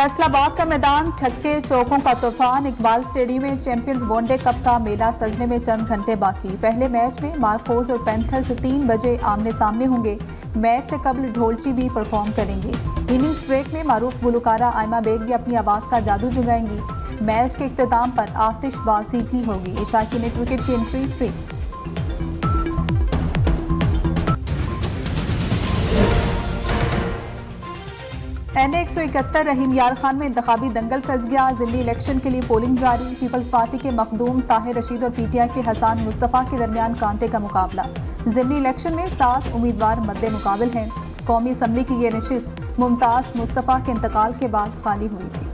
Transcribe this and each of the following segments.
फैसलाबाद का मैदान छक्के चौकों का तूफान। इकबाल स्टेडियम में चैंपियंस वनडे कप का मेला सजने में चंद घंटे बाकी। पहले मैच में मार्कोज और पैंथर्स 3 बजे आमने सामने होंगे। मैच से कबल ढोलची भी परफॉर्म करेंगे। इनिंग्स ब्रेक में मारूफ गुलकारा आयमा बेग भी अपनी आवाज का जादू जगाएंगी। मैच के इख्तिताम पर आतिशबाजी भी होगी। इशाकी ने क्रिकेट की एंट्री फ्री। NA-171 रहीम यार खान में इंतखाबी दंगल सज गया। ज़िमनी इलेक्शन के लिए पोलिंग जारी। पीपल्स पार्टी के मखदूम ताहिर रशीद और PTI के हसन मुस्तफ़ा के दरमियान कांटे का मुकाबला। ज़िमनी इलेक्शन में 7 उम्मीदवार मद्दे मुकाबिल हैं। कौमी असम्बली की ये नशिस्त मुमताज़ मुस्तफ़ा के इंतकाल के बाद खाली हुई थी।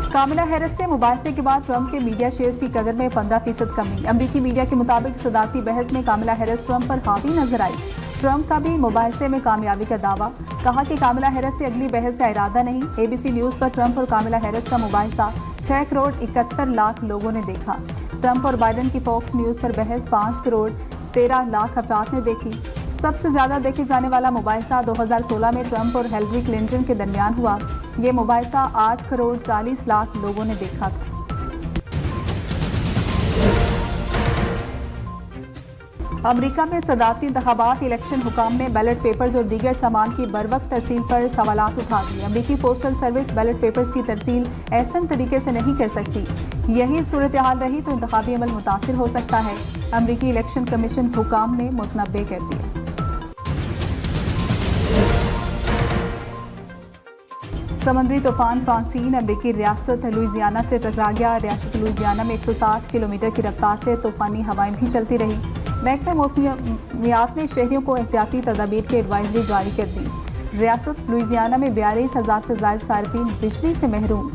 कामिला हैरिस से मुबाहिसे के बाद ट्रंप के मीडिया शेयर्स की कदर में 15% कमी। अमरीकी मीडिया के मुताबिक सदारती बहस में कामिला हैरिस ट्रंप पर हावी नजर आई। ट्रंप का भी मुबाहिसे में कामयाबी का दावा। कहा कि कामिला हैरिस से अगली बहस का इरादा नहीं। ABC न्यूज़ पर ट्रंप और कामिला हैरिस का मुबाहिसा 6 करोड़ 71 लाख लोगों ने देखा। ट्रंप और बाइडन की फॉक्स न्यूज़ पर बहस 5 करोड़ 13 लाख अफराद ने देखी। सबसे ज्यादा देखे जाने वाला मुबाहिसा 2016 में ट्रंप और हिलरी क्लिंटन के दरमियान हुआ। ये मुबाहिसा 8 करोड़ 40 लाख लोगों ने देखा था। अमेरिका में सदारती इंतखाबात इलेक्शन हुकाम ने बैलेट पेपर्स और दीगर सामान की बरवक्त तरसील पर सवालात उठा दिए। अमेरिकी पोस्टल सर्विस बैलेट पेपर्स की तरसील ऐसन तरीके से नहीं कर सकती। यही सूरत हाल रही तो इंतखाबी अमल मुतासिर हो सकता है। अमेरिकी इलेक्शन कमीशन हुकाम ने मुतनब्बे कर दिया। समुद्री तूफान फ्रांसीन अमेरिकी रियासत लुइसियाना से टकरा गया। रियासत लुइसियाना में 160 किलोमीटर की रफ्तार से तूफानी हवाएं भी चलती रही। महकमा मौसमियात ने शहरियों को एहतियाती तदाबीर की एडवाइजरी जारी कर दी। रियासत लुइसियाना में 42,000 से ज्यादा सार्फिन बिजली से महरूम।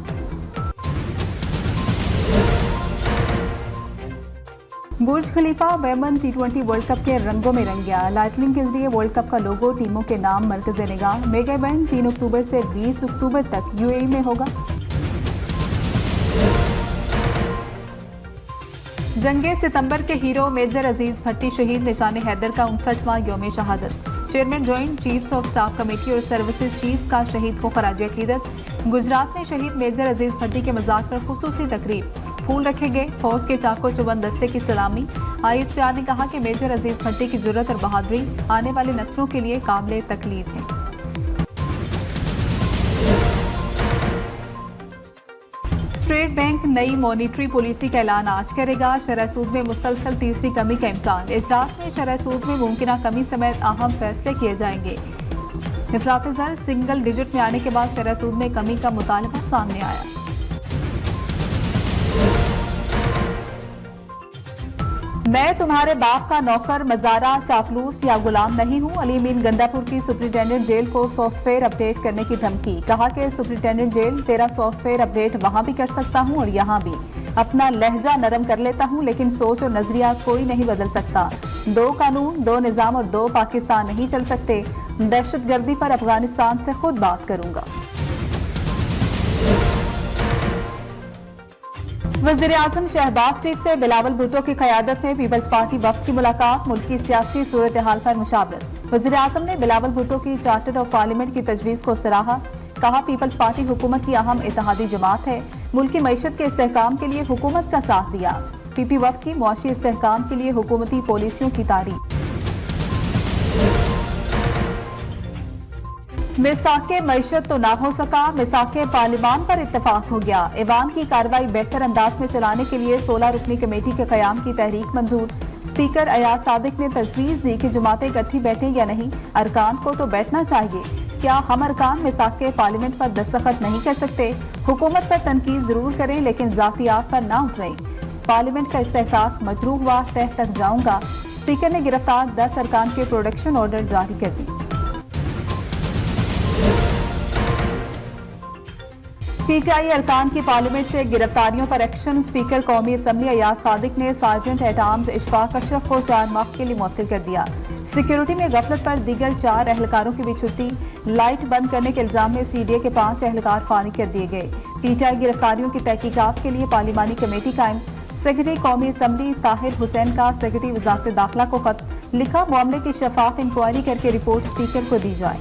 बुर्ज खलीफा वेमन T20 वर्ल्ड कप के रंगों में रंग गया। लाइटनिंग के जरिए वर्ल्ड कप का लोगो टीमों के नाम मरकज़े निगाह। मेगा इवेंट 3 अक्टूबर से 20 अक्टूबर तक UAE में होगा। जंगे सितंबर के हीरो मेजर अजीज भट्टी शहीद निशान हैदर का 59वां यौम शहादत। Chairman joint chiefs of staff committee और सर्विसेज चीफ्स का शहीद को खराज अकीदत। गुजरात में शहीद मेजर अजीज भट्टी के मज़ार पर खुसूसी तकरीब। फूल रखे गए। फौज के चाको चुबंद दस्ते की सलामी। ISPR ने कहा कि मेजर अजीज भट्टी की जुर्रत और बहादुरी आने वाली नस्लों के लिए काबिल तकलीद है। स्टेट बैंक नई मॉनिटरी पॉलिसी का ऐलान आज करेगा। शरह सूद में मुसलसल तीसरी कमी का इम्कान। इजलास में शरह सूद में मुमकिन कमी समेत अहम फैसले किए जाएंगे। इफरात ज़र सिंगल डिजिट में आने के बाद शरह सूद में कमी का मुतालबा सामने आया। मैं तुम्हारे बाप का नौकर, मजारा, चापलूस या गुलाम नहीं हूं। अली अमीन गंडापुर की सुप्रिंटेंडेंट जेल को सॉफ्टवेयर अपडेट करने की धमकी। कहा कि सुप्रिंटेंडेंट जेल तेरा सॉफ्टवेयर अपडेट वहां भी कर सकता हूं और यहां भी। अपना लहजा नरम कर लेता हूं लेकिन सोच और नजरिया कोई नहीं बदल सकता। 2 कानून, 2 निजाम और 2 पाकिस्तान नहीं चल सकते। दहशतगर्दी पर अफगानिस्तान से खुद बात करूंगा। वज़ीर आज़म शहबाज शरीफ से बिलावल भुट्टो की क़यादत में पीपल्स पार्टी वफ़द की मुलाकात। मुल्क की सियासी सूरत हाल पर मुशावरत। वज़ीर आज़म ने बिलावल भुट्टो की चार्टर ऑफ पार्लियामेंट की तजवीज़ को सराहा। कहा पीपल्स पार्टी हुकूमत की अहम इत्तेहादी जमात है। मुल्क की मईशत के इस्तेहकाम के लिए हुकूमत का साथ दिया। PP वफ़द की मुआशी इस्तेहकाम के लिए हुकूमती पॉलिसियों की तारीफ। मिसाके मईशत तो ना हो सका, मिसाके पार्लिमान पर इत्तफाक हो गया। ऐवान की कार्रवाई बेहतर अंदाज में चलाने के लिए 16 रुकनी कमेटी के क़याम की तहरीक मंजूर। स्पीकर अयाज सादिक ने तजवीज़ दी कि जमातें इकट्ठी बैठें या नहीं, अरकान को तो बैठना चाहिए। क्या हम अरकान मिसाके पार्लियामेंट पर दस्तखत नहीं कर सकते? हुकूमत पर तनकीद जरूर करें लेकिन ज़ातियात पर ना उतरें। पार्लियामेंट का इस्तेहकाक मजरूह हुआ, तह तक जाऊंगा। स्पीकर ने गिरफ्तार 10 अरकान के प्रोडक्शन ऑर्डर जारी कर दी। PTI अरकान की पार्लियामेंट से गिरफ्तारियों पर एक्शन। स्पीकर कौमी असम्बली अयाज सादिक ने sergeant at arms Ishfaq Ashraf को 4 माह के लिए मुअत्तल कर दिया। सिक्योरिटी में गफलत पर दीगर 4 एहलकारों की भी छुट्टी। लाइट बंद करने के इल्जाम में CDA के 5 एहलकार फारिग कर दिए गए। PTI गिरफ्तारियों की तहकीकात के लिए पार्लिमानी कमेटी कायम। सेक्रेटरी कौमी असम्बली ताहिर हुसैन का सेक्रेटरी वजारत दाखिला को खत। लिखा, मामले की शफाफ इंक्वायरी करके रिपोर्ट स्पीकर को दी जाए।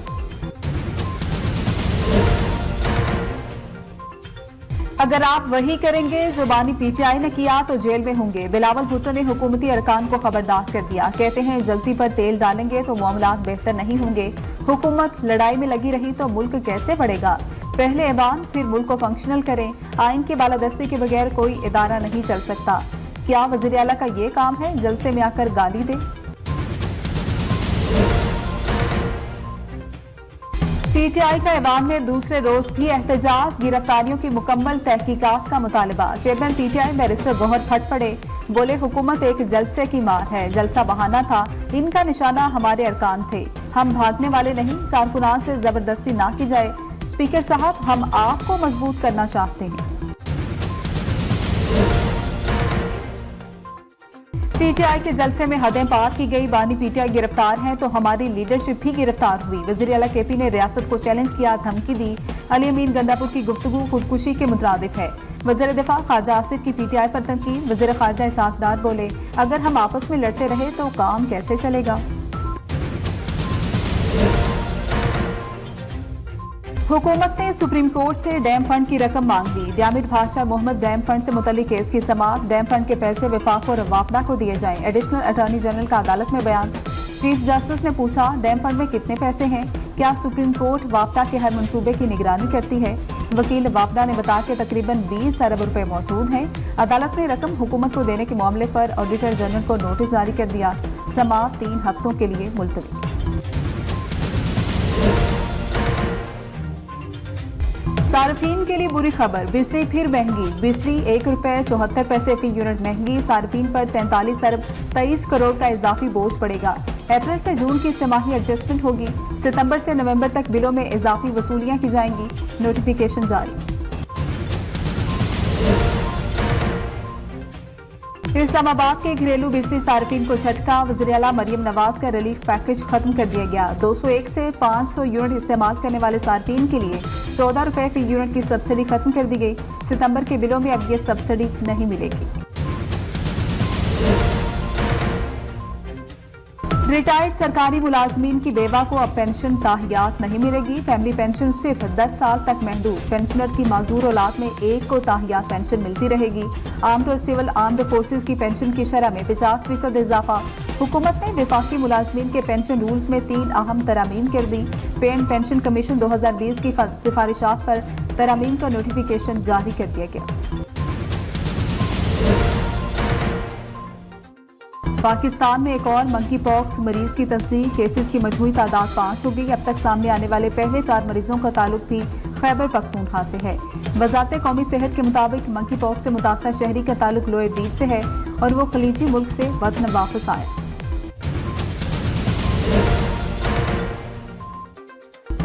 अगर आप वही करेंगे जो बानी पीटीआई ने किया तो जेल में होंगे। बिलावल भुट्टो ने हुकूमती अरकान को खबरदार कर दिया। कहते हैं जल्दी पर तेल डालेंगे तो मामलात बेहतर नहीं होंगे। हुकूमत लड़ाई में लगी रही तो मुल्क कैसे बढ़ेगा। पहले ऐवान फिर मुल्क को फंक्शनल करें। आइन के बालादस्ती के बगैर कोई इदारा नहीं चल सकता। क्या वज़ीर आला का ये काम है जलसे में आकर गाली दे। पीटीआई का ऐवान में दूसरे रोज भी एहतजाज, गिरफ्तारियों की मुकम्मल तहकीकात का मुतालबा। चेयरमैन पीटीआई बैरिस्टर गौहर फट पड़े, बोले हुकूमत एक जलसे की मार है, जलसा बहाना था, इनका निशाना हमारे अरकान थे, हम भागने वाले नहीं, कारकुनान से जबरदस्ती ना की जाए। स्पीकर साहब, हम आपको मजबूत करना चाहते हैं। पीटीआई के जलसे में हदें पार की गई। बानी पीटीआई गिरफ्तार हैं तो हमारी लीडरशिप भी गिरफ्तार हुई। वज़ीर आला केपी ने रियासत को चैलेंज किया, धमकी दी। अली अमीन गंदापुर की गुफ्तगू खुदकुशी के मुतरादिफ है। वज़ीर दिफा ख्वाजा आसिफ की पीटीआई पर तनकीद। वज़ीर ख़ारजा इसहाक डार बोले, अगर हम आपस में लड़ते रहे तो काम कैसे चलेगा। हुकूमत ने सुप्रीम कोर्ट से डैम फंड की रकम मांग ली। दियामिर बादशाह मोहम्मद डैम फंड से मुतल्लिक केस की समाअत। डैम फंड के पैसे वफाक और वापडा को दिए जाएं। एडिशनल अटॉर्नी जनरल का अदालत में बयान। चीफ जस्टिस ने पूछा, डैम फंड में कितने पैसे हैं, क्या सुप्रीम कोर्ट वापडा के हर मंसूबे की निगरानी करती है। वकील वापडा ने बताया कि तकरीबन 20 अरब रुपए मौजूद हैं। अदालत ने रकम हुकूमत को देने के मामले पर ऑडिटर जनरल को नोटिस जारी कर दिया। समाअत 3 हफ्तों के लिए मुलतवी। सार्फिन के लिए बुरी खबर, बिजली फिर महंगी। बिजली 1 रुपये 74 पैसे फी यूनिट महंगी। सार्फिन पर 43 अरब 23 करोड़ का इजाफी बोझ पड़ेगा। अप्रैल से जून की तिमाही एडजस्टमेंट होगी। सितंबर से नवंबर तक बिलों में इजाफी वसूलियां की जाएंगी। नोटिफिकेशन जारी। इस्लामाबाद के घरेलू बिजली सार्फिन को झटका। वज़ीर आला मरियम नवाज का रिलीफ पैकेज खत्म कर दिया गया। 201 से 500 यूनिट इस्तेमाल करने वाले सार्फिन के लिए 14 रुपए फी यूनिट की सब्सिडी खत्म कर दी गई। सितंबर के बिलों में अब ये सब्सिडी नहीं मिलेगी। रिटायर्ड सरकारी मुलाजमीन की बेवा को अब पेंशन ताहियात नहीं मिलेगी। फैमिली पेंशन सिर्फ 10 साल तक महदूद। पेंशनर की माजूर औलाद में एक को ताहियात पेंशन मिलती रहेगी। आर्म्ड और सिविल आर्म्ड फोर्सेज की पेंशन की शरह में 50% इजाफा। हुकूमत ने वफाकी मुलाजमीन के पेंशन रूल्स में 3 अहम तरामीम कर दी। पे एंड पेंशन कमीशन 2020 की सिफारिशात पर तरामीम का नोटिफिकेशन जारी कर दिया गया। पाकिस्तान में एक और मंकी पॉक्स मरीज की तस्दीक। केसेस की मजमूई तादाद 5 हो गई। अब तक सामने आने वाले पहले 4 मरीजों का ताल्लुक भी खैबर पख्तूनख्वा से है। वज़ारत कौमी सेहत के मुताबिक मंकी पॉक्स से मुतासरा शहरी का ताल्लुक लोअर दीव से है और वो खलीजी मुल्क से वतन वापस आया।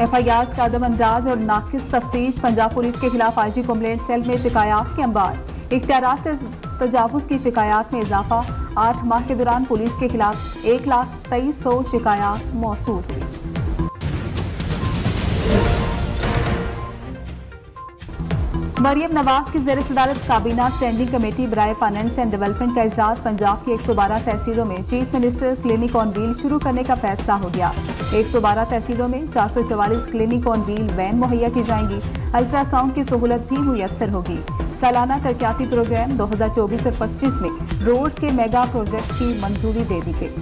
FIR का अदम अंदाज और नाकिस तफ्तीश। पंजाब पुलिस के खिलाफ IG कंप्लेंट सेल में शिकायत के अंबार। इख्तियारात तजावुज़ की शिकायत में इजाफा। 8 माह के दौरान पुलिस के खिलाफ 1,23,100 शिकायत मौसूल हुई। मरियम नवाज की ज़ेर सदारत काबीना स्टैंडिंग कमेटी बराए फाइनेंस एंड डेवलपमेंट का इजलास। पंजाब की 112 तहसीलों में chief minister clinic on wheel शुरू करने का फैसला हो गया। 112 तहसीलों में 444 क्लिनिक ऑन व्हील वैन मुहैया की जाएंगी। अल्ट्रासाउंड की सहूलत भी मुयस्सर होगी। सालाना तरक्याती प्रोग्राम 2024 और 25 में रोड्स के मेगा प्रोजेक्ट्स की मंजूरी दे दी गई।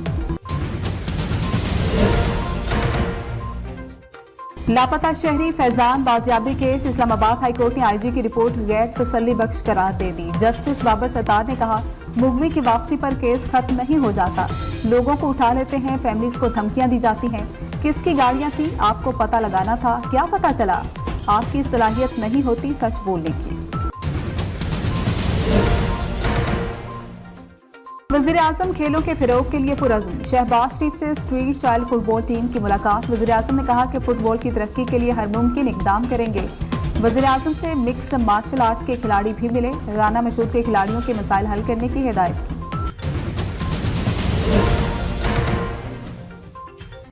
लापता शहरी फैजान बाजियाबी केस। इस्लामाबाद हाईकोर्ट ने IG की रिपोर्ट गैर तसल्ली बख्श करार दे दी। जस्टिस बाबर सत्तार ने कहा, मुगवी की वापसी पर केस खत्म नहीं हो जाता। लोगों को उठा लेते हैं, फैमिलीज को धमकियां दी जाती हैं। किसकी गाड़ियां थी आपको पता लगाना था, क्या पता चला। आपकी सलाहियत नहीं होती सच बोलने की। वज़ीर आज़म खेलों के फिरोग के लिए पुरज़्म। शहबाज शरीफ से स्ट्रीट चाइल्ड फुटबॉल टीम की मुलाकात। वज़ीर आज़म ने कहा कि फुटबॉल की तरक्की के लिए हर मुमकिन इक़दाम करेंगे। वज़ीर आज़म से मिक्स्ड मार्शल आर्ट्स के खिलाड़ी भी मिले। राना मशहूद के खिलाड़ियों के मसाइल हल करने की हिदायत की।